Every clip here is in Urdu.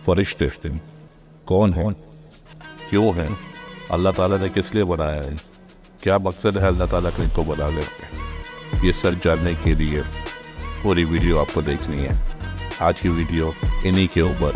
فرشتے کون ہیں، کیوں ہیں، اللہ تعالیٰ نے کس لیے بنایا ہے، کیا مقصد ہے اللہ تعالیٰ کا ان کو بنا لیتے، یہ سر جاننے کے لیے پوری ویڈیو آپ کو دیکھنی ہے۔ آج کی ویڈیو انہی کے اوپر۔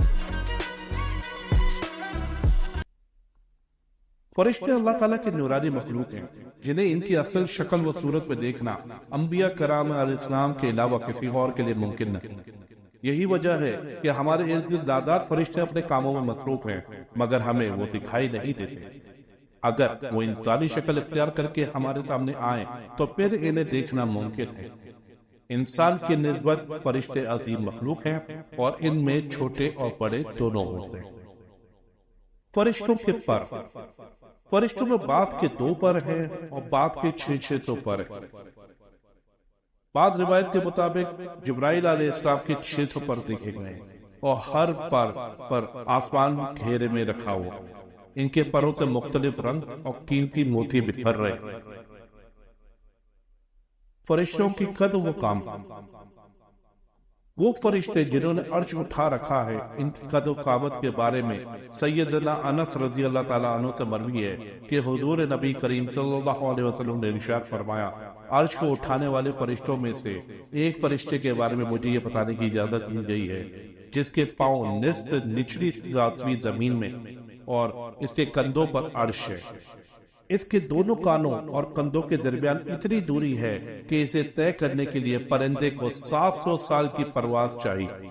فرشتے اللہ تعالیٰ کے نورانی مخلوق ہیں جنہیں ان کی اصل شکل و صورت میں دیکھنا انبیاء کرام علیہ السلام کے علاوہ کسی اور کے لیے ممکن نہیں۔ یہی وجہ ہے کہ ہمارے ارد گرد تعداد فرشتے اپنے کاموں میں مصروف ہیں، مگر ہمیں وہ دکھائی نہیں دیتے۔ اگر وہ انسانی شکل اختیار کر کے ہمارے سامنے آئیں تو پھر انہیں دیکھنا ممکن ہے۔ انسان کی نسبت فرشتے عظیم مخلوق ہیں اور ان میں چھوٹے اور بڑے دونوں ہوتے ہیں۔ فرشتوں کے پر، فرشتوں میں بعض کے 2 پر ہیں اور بعض کے 6 تو پر ہیں۔ بعض روایت کے مطابق جبرائیل علیہ السلام کے 600 پر دیکھے گئے ہیں اور ہر پر آسمان گھیرے میں رکھا ہوا۔ ان کے پروں سے مختلف رنگ اور قیمتی موتی بکھر رہے ہیں۔ فرشتوں کی قد و کام، وہ فرشتے جنہوں نے عرش اٹھا رکھا ہے، ان کی قد و قامت کے بارے میں سیدنا انس رضی اللہ تعالیٰ عنہ سے مروی ہے کہ حضور نبی کریم صلی اللہ علیہ وسلم نے ارشاد فرمایا، عرش کو اٹھانے والے فرشتوں میں سے ایک فرشتے کے بارے میں مجھے یہ بتانے کی اجازت دی گئی ہے جس کے پاؤں نصف نچلی ساتویں زمین میں اور اس کے کندھوں پر عرش ہے۔ اس کے دونوں کانوں اور کندھوں کے درمیان اتنی دوری ہے کہ اسے طے کرنے کے لیے پرندے کو 700 سال کی پرواز چاہیے۔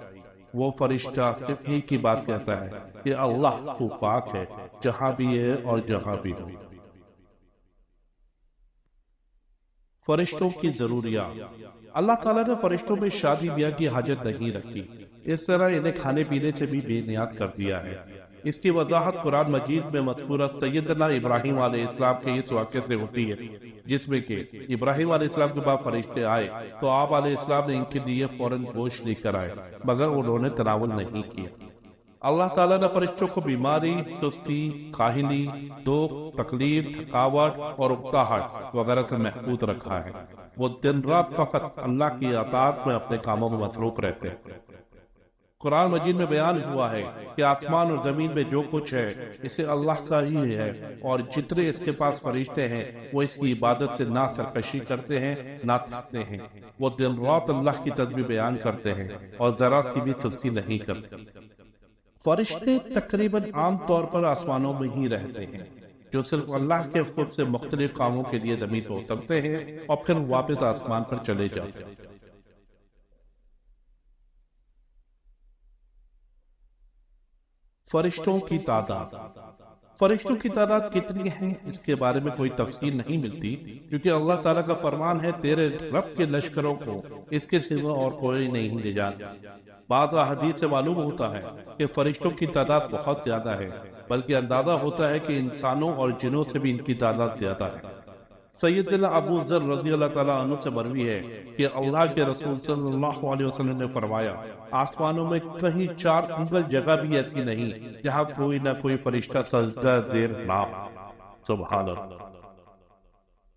وہ فرشتہ صرف ایک ہی بات کہتا ہے کہ اللہ تو پاک ہے، جہاں بھی ہے اور جہاں بھی ہو۔ فرشتوں کی ضروریات، اللہ تعالیٰ نے فرشتوں میں شادی بیاہ کی حاجت نہیں رکھی، اس طرح انہیں کھانے پینے سے بھی بے نیاز کر دیا ہے۔ اس کی وضاحت قرآن مجید میں مذکورہ سیدنا ابراہیم علیہ السلام کے اس واقعے سے ہوتی ہے جس میں کہ ابراہیم علیہ السلام کے بعد فرشتے آئے تو آپ علیہ السلام نے ان کے لیے فوراً گوشت لے کر آئے، مگر انہوں نے تناول نہیں کیا۔ اللہ تعالیٰ نے فرشتوں کو بیماری، سستی، کاہلی، دکھ، تکلیف، تھکاوٹ اور اکتاہٹ وغیرہ سے محفوظ رکھا ہے۔ وہ دن رات فقط اللہ کی اطاعت میں اپنے کاموں میں مصروف رہتے ہیں۔ قرآن مجید میں بیان ہوا ہے کہ آسمان اور زمین میں جو کچھ ہے اسے اللہ کا ہی ہے، اور جتنے اس کے پاس فرشتے ہیں وہ اس کی عبادت سے نہ سرکشی کرتے ہیں نہ تھکتے ہیں۔ وہ دن رات اللہ کی تسبیح بیان کرتے ہیں اور ذرا سی بھی سستی نہیں کرتے۔ فرشتے تقریباً عام طور پر آسمانوں میں ہی رہتے ہیں، جو صرف اللہ کے حکم سے مختلف کاموں کے لیے زمین پر اترتے ہیں اور پھر واپس آسمان پر چلے جاتے ہیں۔ فرشتوں کی تعداد، فرشتوں کی تعداد کتنی ہے اس کے بارے میں کوئی تفصیل نہیں ملتی، کیونکہ اللہ تعالیٰ کا فرمان ہے تیرے رب کے لشکروں کو اس کے سوا اور کوئی نہیں لے جاتا۔ بعض احادیث سے معلوم ہوتا ہے کہ فرشتوں کی تعداد بہت زیادہ ہے، بلکہ اندازہ ہوتا ہے کہ انسانوں اور جنوں سے بھی ان کی تعداد زیادہ ہے۔ سیدنا ابو ذر رضی اللہ تعالیٰ عنہ سے مروی ہے کہ اللہ کے رسول صلی اللہ علیہ وسلم نے فرمایا، آسمانوں میں کہیں 4 انگل جگہ بھی ایسی نہیں جہاں کوئی نہ کوئی فرشتہ سجدہ زیر نہ ہو۔ سبحان اللہ۔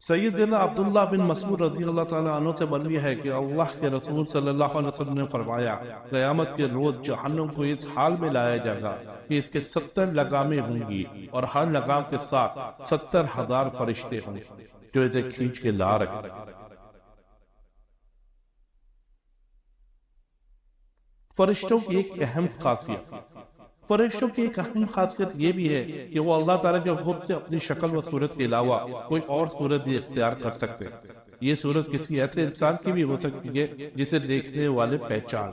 سیدنا عبداللہ بن مسعود رضی اللہ تعالیٰ عنہ سے مروی ہے کہ اللہ کے رسول صلی اللہ علیہ وسلم نے فرمایا، قیامت کے روز جہنم کو اس حال میں لایا جائے گا کہ اس کے 70 لگامیں ہوں گی اور ہر لگام کے ساتھ 70,000 فرشتے ہوں گے جو اسے کھینچ کے لا رکھیں۔ فرشتوں کی ایک اہم خاصیت، فرشتوں کی ایک اہم خاصیت یہ بھی ہے کہ وہ اللہ تعالیٰ کے حکم سے اپنی شکل و صورت کے علاوہ کوئی اور صورت بھی اختیار کر سکتے ہیں۔ یہ صورت کسی ایسے انسان کی بھی ہو سکتی ہے جسے دیکھنے والے پہچان۔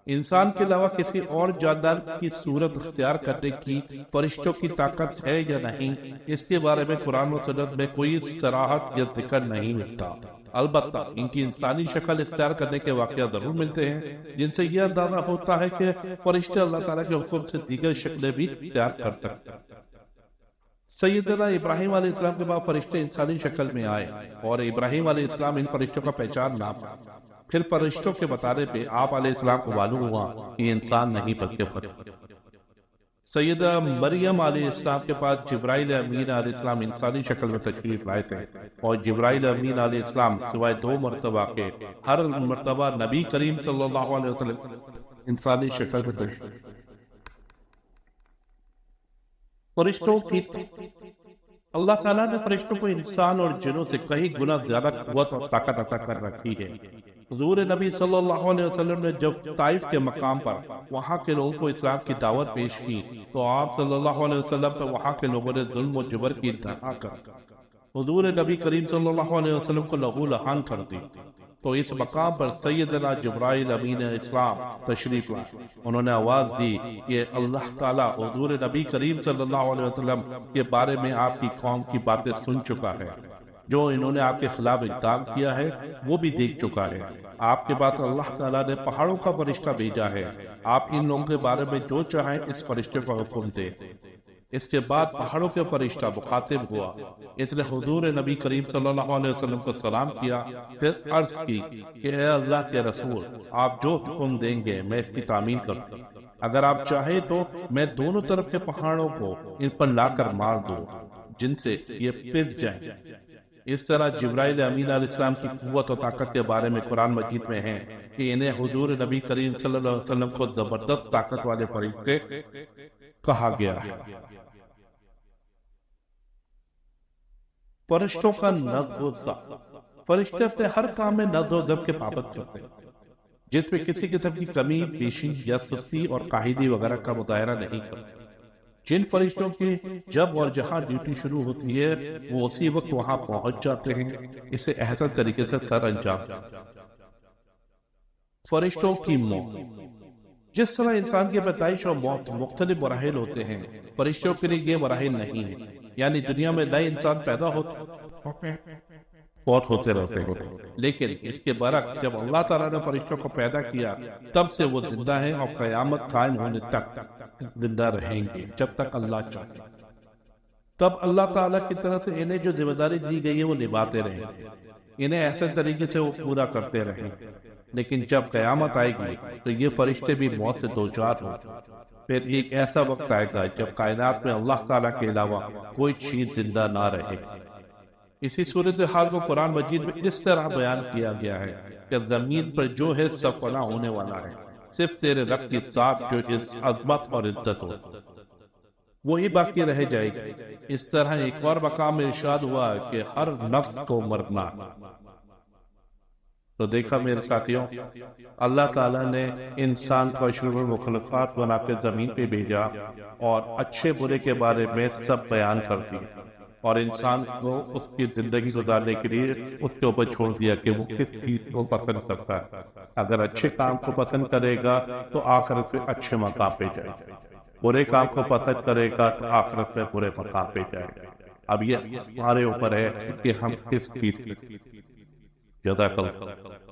انسان کے علاوہ کسی اور جاندار کی صورت اختیار کرنے کی فرشتوں کی طاقت ہے یا نہیں، اس کے بارے میں قرآن و سنت میں کوئی صراحت یا ذکر نہیں ملتا۔ البتہ ان کی انسانی شکل اختیار کرنے کے واقعات ضرور ملتے ہیں جن سے یہ اندازہ ہوتا ہے کہ فرشتے اللہ تعالیٰ کے حکم سے دیگر شکلیں بھی اختیار کر سکتے ہیں۔ سیدنا ابراہیم علیہ السلام کے بعد فرشتے انسانی شکل میں آئے اور ابراہیم علیہ السلام ان فرشتوں کا پہچان نہ پایا۔ پھر فرشتوں کے بتانے پہ آپ علیہ السلام کو معلوم ہوا کہ یہ انسان نہیں بلکہ فرشتے۔ سیدہ مریم علیہ السلام کے پاس جبرائیل امین علیہ السلام انسانی شکل میں تشریف لائے تھے، اور جبرائیل امین علیہ السلام سوائے 2 مرتبہ کے ہر مرتبہ نبی کریم صلی اللہ علیہ وسلم انسانی شکل میں تشریف فرشتوں کی اللہ تعالیٰ نے فرشتوں کو انسان اور جنوں سے کئی گنا زیادہ قوت اور طاقت عطا کر رکھی ہے۔ حضور نبی صلی اللہ علیہ وسلم نے جب طائف کے مقام پر وہاں کے لوگوں کو اسلام کی دعوت پیش کی تو آپ صلی اللہ علیہ وسلم پر وہاں کے لوگوں نے ظلم و جبر کی انتہا کر حضور نبی کریم صلی اللہ علیہ وسلم کو لہو لہان کر دی۔ تو اس مقام پر سیدنا جبرائیل امین اسلام تشریف لائے۔ انہوں نے آواز دی کہ اللہ تعالیٰ حضور نبی کریم صلی اللہ علیہ وسلم کے بارے میں آپ کی قوم کی باتیں سن چکا ہے، جو انہوں نے آپ کے خلاف انکار کیا ہے وہ بھی دیکھ چکا ہے۔ آپ کے بعد اللہ تعالیٰ نے پہاڑوں کا فرشتہ بھیجا ہے، آپ ان لوگوں کے بارے میں جو چاہیں اس فرشتے کو حکم دے۔ اس کے بعد پہاڑوں کے فرشتہ مخاطب ہوا، اس نے حضور نبی کریم صلی اللہ علیہ وسلم کو سلام کیا، پھر عرض کی کہ اے اللہ کے رسول، آپ جو حکم دیں گے میں اس کی تعمیل کروں، اگر آپ چاہیں تو میں دونوں طرف کے پہاڑوں کو ان پر لا کر مار دوں جن سے یہ پس جائیں۔ اس طرح جبرائیل امین علیہ السلام کی قوت و طاقت کے بارے میں قرآن مجید میں ہے کہ انہیں حضور نبی کریم صلی اللہ علیہ وسلم کو زبردست طاقت والے فرشتے کہا گیا ہے۔ فرشتوں کا نظم و ضبط، فرشتے اپنے ہر کام میں نظم و ضبط کے پابند کرتے ہیں، جس میں کسی قسم کی کمی بیشی یا سستی اور قاعدگی وغیرہ کا مظاہرہ نہیں کرتے۔ جن فرشتوں کی جب اور جہاں ڈیوٹی شروع ہوتی ہے وہ اسی وقت وہاں پہنچ جاتے ہیں، اسے احسن طریقے سے سر انجام دیتے ہیں۔ فرشتوں کی موت، جس طرح انسان کی پیدائش اور موت مختلف مراحل ہوتے ہیں، فرشتوں کے لیے یہ مراحل نہیں ہیں، یعنی دنیا میں نئے انسان پیدا بہت ہوتے رہتے ہیں، لیکن اس کے برعکس جب اللہ تعالیٰ نے فرشتوں کو پیدا کیا تب سے وہ زندہ ہیں اور قیامت قائم ہونے تک زندہ رہیں گے جب تک اللہ چاہے۔ تب اللہ تعالیٰ کی طرف سے انہیں جو ذمہ داری دی گئی ہے وہ نبھاتے رہیں گے، انہیں ایسے طریقے سے وہ پورا کرتے رہیں گے، لیکن جب قیامت آئے گی تو یہ فرشتے بھی موت سے دوچار ہوں گے۔ پھر ایک ایسا وقت آئے گا جب کائنات میں اللہ تعالیٰ کے علاوہ کوئی چیز زندہ نہ رہے۔ اسی صورتحال کو قرآن مجید میں اس طرح بیان کیا گیا ہے کہ زمین پر جو ہے سب فنا ہونے والا ہے، صرف تیرے رب کی ذات جو عظمت اور عزت ہو وہی باقی رہ جائے گی۔ اس طرح ایک اور مقام میں ارشاد ہوا کہ ہر نفس کو مرنا۔ تو دیکھا میرے ساتھیوں، اللہ تعالیٰ نے انسان کو اشرف المخلوقات بنا کے زمین پہ بھیجا اور اچھے برے کے بارے میں سب بیان کر دیا، اور انسان کو اس کی زندگی گزارنے کے لیے اس کے اوپر چھوڑ دیا کہ وہ کس چیز کو پسند کرتا ہے۔ اگر اچھے کام کو پسند کرے گا تو آخرت میں اچھے مقام پہ جائے گا، برے کام کو پسند کرے گا تو آخرت میں برے مقام پہ جائے گا۔ اب یہ ہمارے اوپر ہے کہ ہم کس چیز جزاک اللہ۔